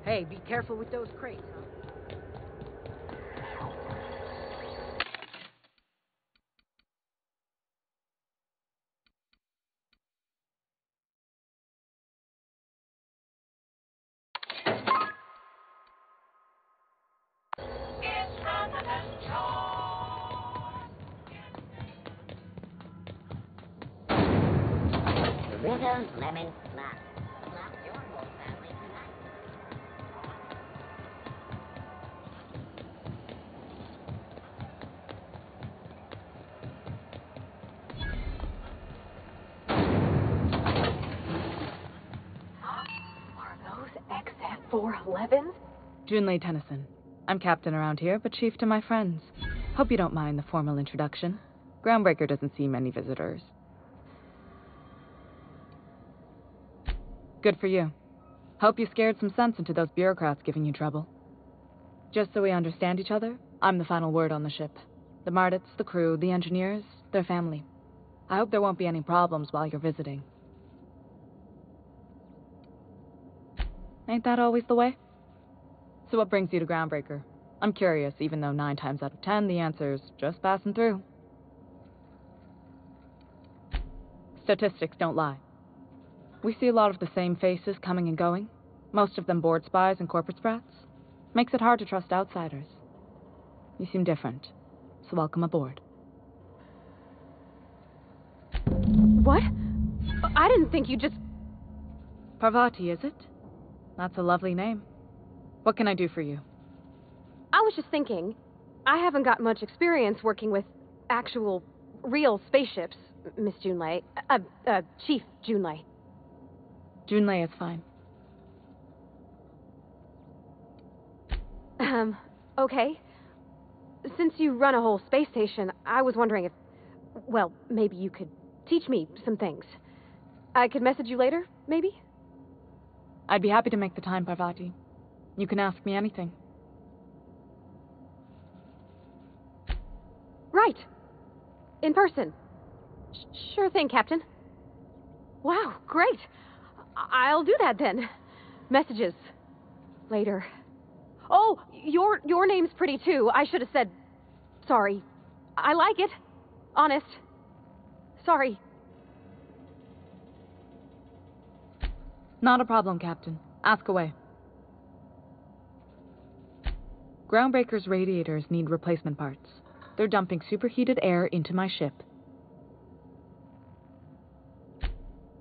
Hey, be careful with those crates, huh? Doritos Lemon Snap. Snap your whole family tonight. Are those XF411s? Junlei Tennyson. I'm captain around here, but chief to my friends. Hope you don't mind the formal introduction. Groundbreaker doesn't see many visitors. Good for you. Hope you scared some sense into those bureaucrats giving you trouble. Just so we understand each other, I'm the final word on the ship. The Mardits, the crew, the engineers, their family. I hope there won't be any problems while you're visiting. Ain't that always the way? So what brings you to Groundbreaker? I'm curious, even though 9 times out of 10 the answer's just passing through. Statistics don't lie. We see a lot of the same faces coming and going, most of them board spies and corporate sprats. Makes it hard to trust outsiders. You seem different, so welcome aboard. What? I didn't think you just... Parvati, is it? That's a lovely name. What can I do for you? I was just thinking, I haven't got much experience working with actual, real spaceships, Miss Junlei. Chief Junlei. Junlei is fine. Okay. Since you run a whole space station, I was wondering if, well, maybe you could teach me some things. I could message you later, maybe? I'd be happy to make the time, Parvati. You can ask me anything. Right. In person. Sure thing, Captain. Wow, great. I'll do that then. Messages. Later. Oh, your name's pretty too. I should have said sorry. I like it. Honest. Sorry. Not a problem, Captain. Ask away. Groundbreaker's radiators need replacement parts. They're dumping superheated air into my ship.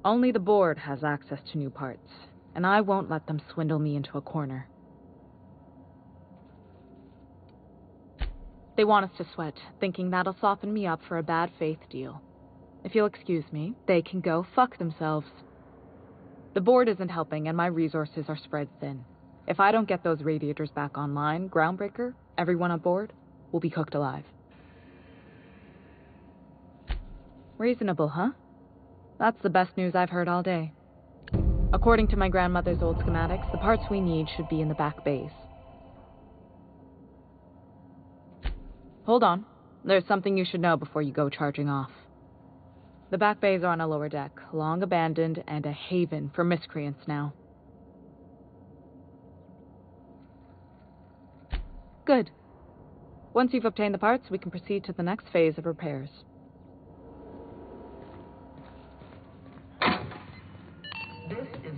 Only the board has access to new parts, and I won't let them swindle me into a corner. They want us to sweat, thinking that'll soften me up for a bad faith deal. If you'll excuse me, they can go fuck themselves. The board isn't helping, and my resources are spread thin. If I don't get those radiators back online, Groundbreaker, everyone aboard, will be cooked alive. Reasonable, huh? That's the best news I've heard all day. According to my grandmother's old schematics, the parts we need should be in the back bays. Hold on. There's something you should know before you go charging off. The back bays are on a lower deck, long abandoned and a haven for miscreants now. Good. Once you've obtained the parts, we can proceed to the next phase of repairs. This is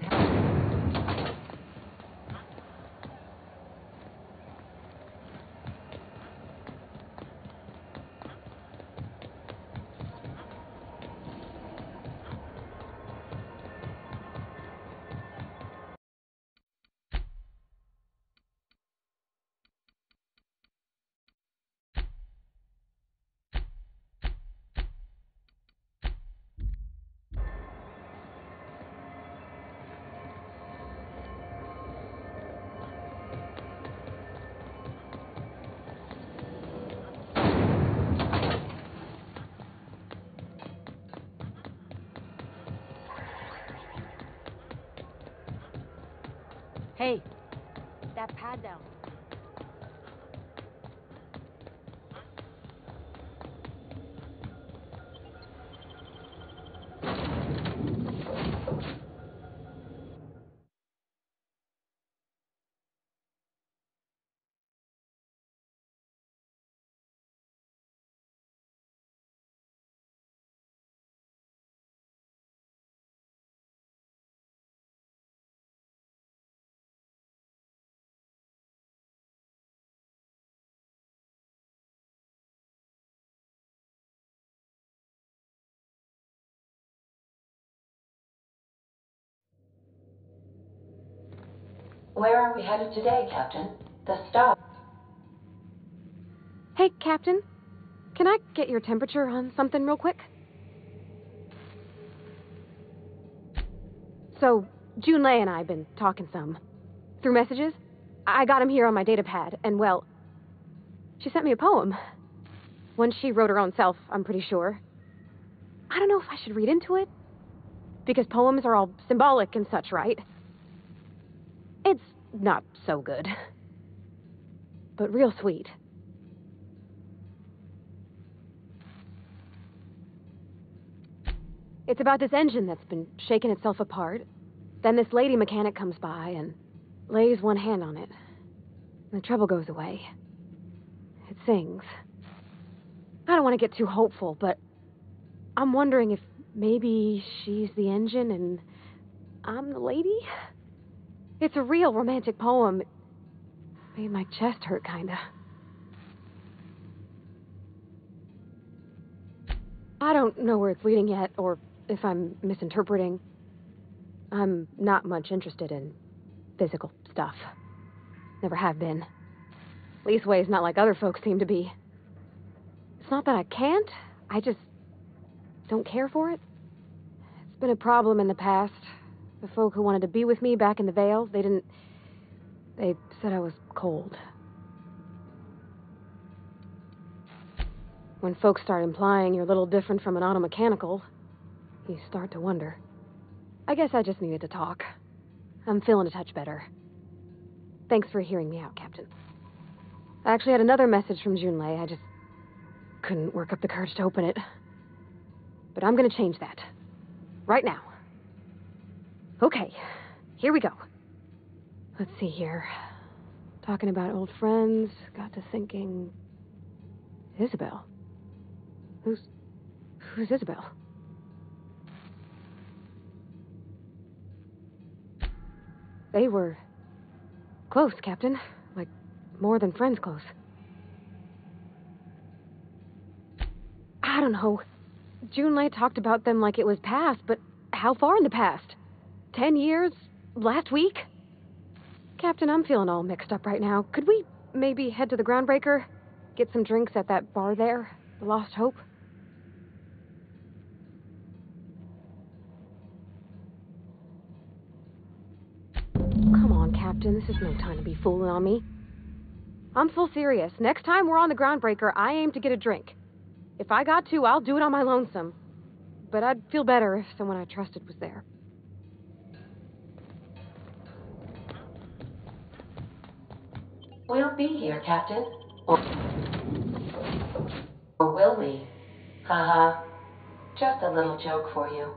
Hey, that pad down. Where are we headed today, Captain? The Star. Hey, Captain. Can I get your temperature on something real quick? So, Junlei and I have been talking some. Through messages. I got him here on my data pad, and well, she sent me a poem. One she wrote her own self, I'm pretty sure. I don't know if I should read into it. Because poems are all symbolic and such, right? It's not so good. But real sweet. It's about this engine that's been shaking itself apart. Then this lady mechanic comes by and lays one hand on it. And the trouble goes away. It sings. I don't want to get too hopeful, but I'm wondering if maybe she's the engine and I'm the lady? It's a real romantic poem. It made my chest hurt, kinda. I don't know where it's leading yet, or if I'm misinterpreting. I'm not much interested in physical stuff. Never have been. Leastways, not like other folks seem to be. It's not that I can't, I just don't care for it. It's been a problem in the past. The folk who wanted to be with me back in the Vale, they said I was cold. When folks start implying you're a little different from an automechanical, you start to wonder. I guess I just needed to talk. I'm feeling a touch better. Thanks for hearing me out, Captain. I actually had another message from Junlei. I just couldn't work up the courage to open it. But I'm gonna change that. Right now. Okay, here we go. Let's see here. Talking about old friends, got to thinking... Isabel? Who's Isabel? They were close, Captain. Like, more than friends close. I don't know. Junlei talked about them like it was past, but how far in the past? 10 years? Last week? Captain, I'm feeling all mixed up right now. Could we maybe head to the Groundbreaker? Get some drinks at that bar there? The Lost Hope? Come on, Captain. This is no time to be fooling on me. I'm full serious. Next time we're on the Groundbreaker, I aim to get a drink. If I got to, I'll do it on my lonesome. But I'd feel better if someone I trusted was there. We'll be here, Captain. Or will we? Haha. Just a little joke for you.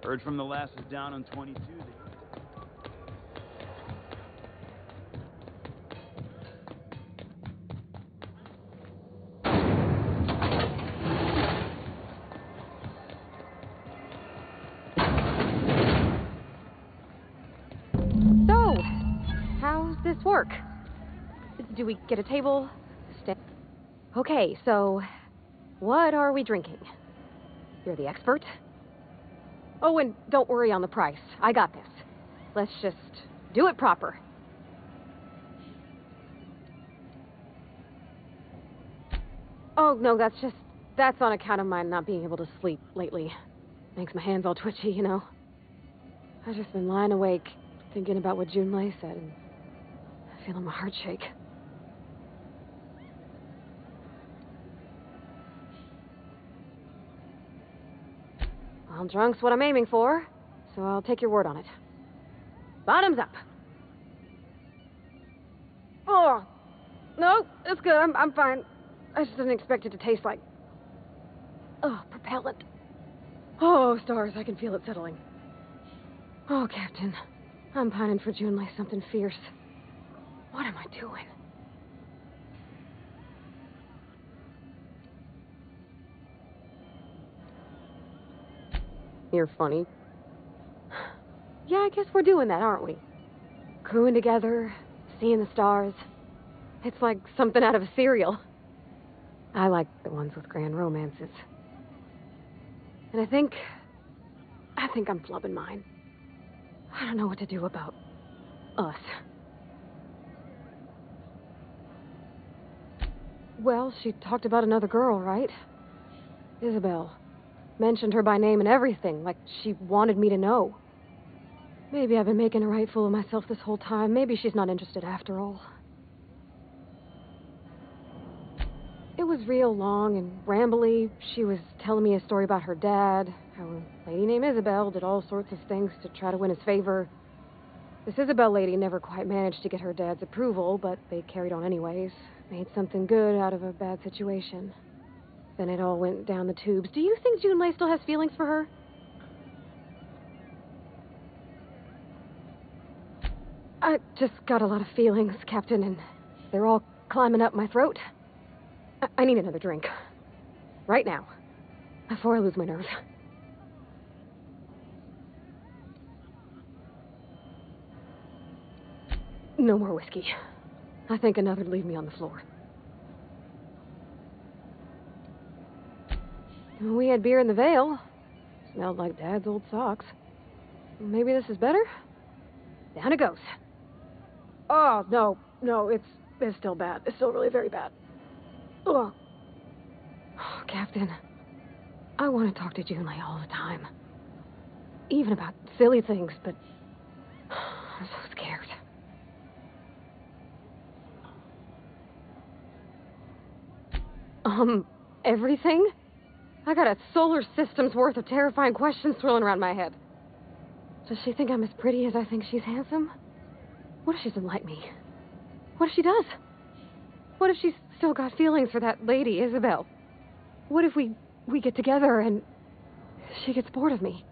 Heard from the lasses down on 22. So, how's this work? Do we get a table? Okay, so, what are we drinking? You're the expert? Oh, and don't worry on the price. I got this. Let's just do it proper. Oh, no, that's on account of my not being able to sleep lately. Makes my hands all twitchy, you know. I've just been lying awake, thinking about what Junlei said, and feeling my heart shake. Well, drunk's what I'm aiming for, so I'll take your word on it. Bottoms up. Oh, no, it's good. I'm fine. I just didn't expect it to taste like... Oh, propellant. Oh, stars, I can feel it settling. Oh, Captain, I'm pining for Junlei something fierce. What am I doing? You're funny. Yeah, I guess we're doing that, aren't we? Crewing together, seeing the stars. It's like something out of a serial. I like the ones with grand romances. And I think I'm flubbing mine. I don't know what to do about us. Well, she talked about another girl, right? Isabel. Mentioned her by name and everything, like she wanted me to know. Maybe I've been making a right fool of myself this whole time. Maybe she's not interested after all. It was real long and rambly. She was telling me a story about her dad, how a lady named Isabel did all sorts of things to try to win his favor. This Isabel lady never quite managed to get her dad's approval, but they carried on anyways. Made something good out of a bad situation. Then it all went down the tubes. Do you think Junlei still has feelings for her? I just got a lot of feelings, Captain, and they're all climbing up my throat. I need another drink. Right now. Before I lose my nerve. No more whiskey. I think another'd leave me on the floor. When we had beer in the Vale, smelled like Dad's old socks. Maybe this is better? Down it goes. Oh, no, it's still bad. It's still really very bad. Oh, Captain, I want to talk to Junlei all the time. Even about silly things, but I'm so scared. Everything? I got a solar system's worth of terrifying questions swirling around my head. Does she think I'm as pretty as I think she's handsome? What if she doesn't like me? What if she does? What if she's still got feelings for that lady, Isabel? What if we get together and she gets bored of me?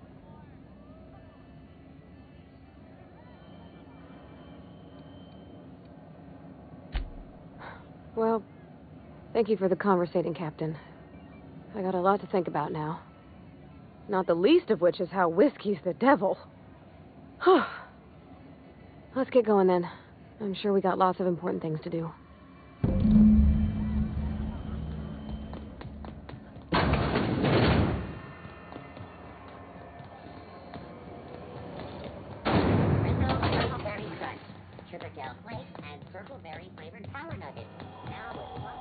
Well, thank you for the conversating, Captain. I got a lot to think about now. Not the least of which is how whiskey's the devil. Let's get going then. I'm sure we got lots of important things to do. Purple berry crunch, sugar gel flakes, and purple berry flavored power nuggets. Now with one.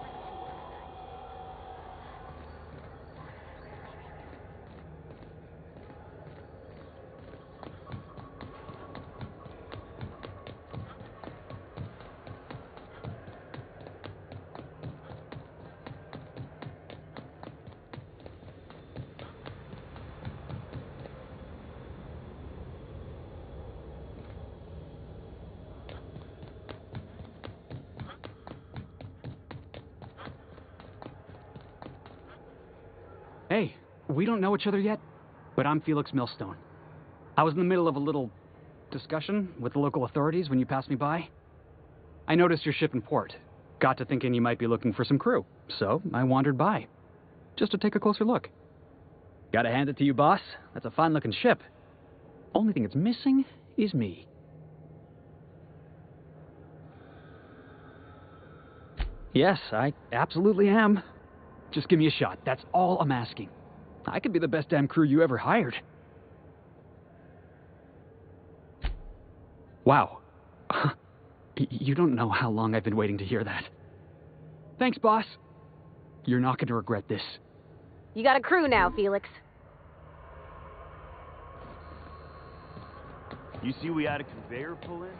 Hey, we don't know each other yet, but I'm Felix Millstone. I was in the middle of a little discussion with the local authorities when you passed me by. I noticed your ship in port. Got to thinking you might be looking for some crew, so I wandered by, just to take a closer look. Gotta hand it to you, boss. That's a fine-looking ship. Only thing it's missing is me. Yes, I absolutely am. Just give me a shot. That's all I'm asking. I could be the best damn crew you ever hired. Wow. You don't know how long I've been waiting to hear that. Thanks, boss. You're not going to regret this. You got a crew now, Felix. You see we had a conveyor pull in?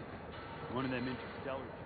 One of them interstellar jobs.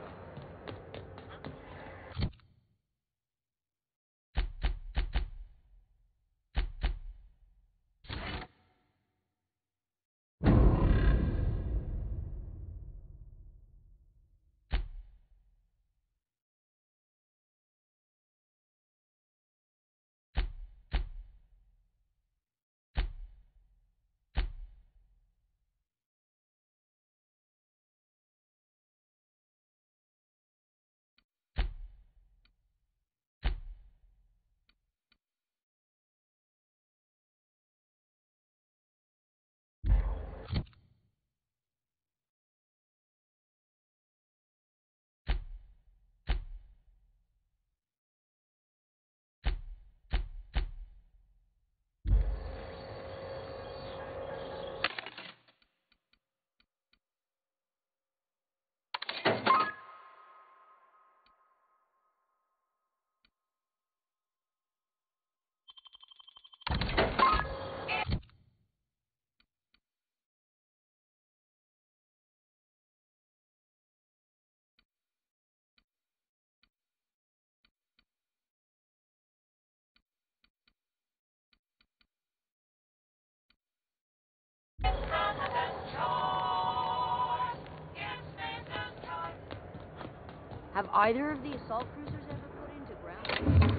Have either of the assault cruisers ever put into ground?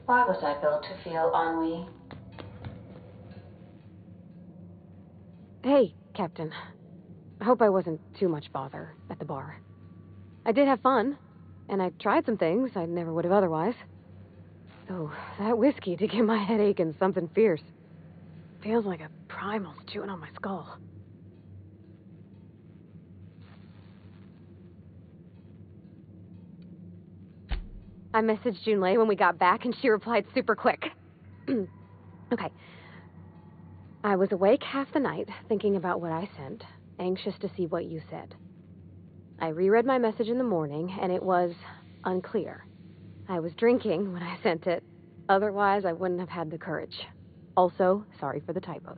Why was I built to feel ennui? Hey, Captain. I hope I wasn't too much bother at the bar. I did have fun, and I tried some things I never would have otherwise. Though that whiskey did give my head aching something fierce. Feels like a primal's chewing on my skull. I messaged Junlei when we got back, and she replied super quick. Okay. I was awake half the night, thinking about what I sent, anxious to see what you said. I reread my message in the morning, and it was unclear. I was drinking when I sent it. Otherwise, I wouldn't have had the courage. Also, sorry for the typos.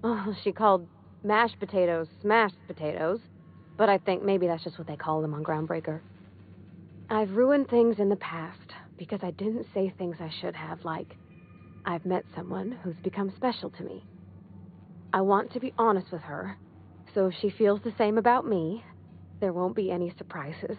Oh, she called mashed potatoes smashed potatoes, but I think maybe that's just what they call them on Groundbreaker. I've ruined things in the past because I didn't say things I should have, like, I've met someone who's become special to me. I want to be honest with her, so if she feels the same about me, there won't be any surprises.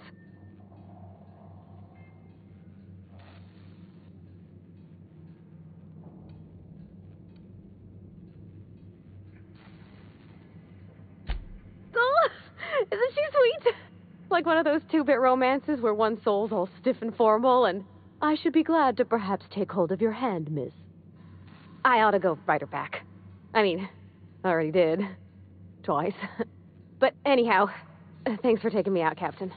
Oh, isn't she sweet? Like one of those two-bit romances where one soul's all stiff and formal and, I should be glad to perhaps take hold of your hand, miss. I ought to go write her back. I mean, I already did. Twice. But anyhow, thanks for taking me out, Captain.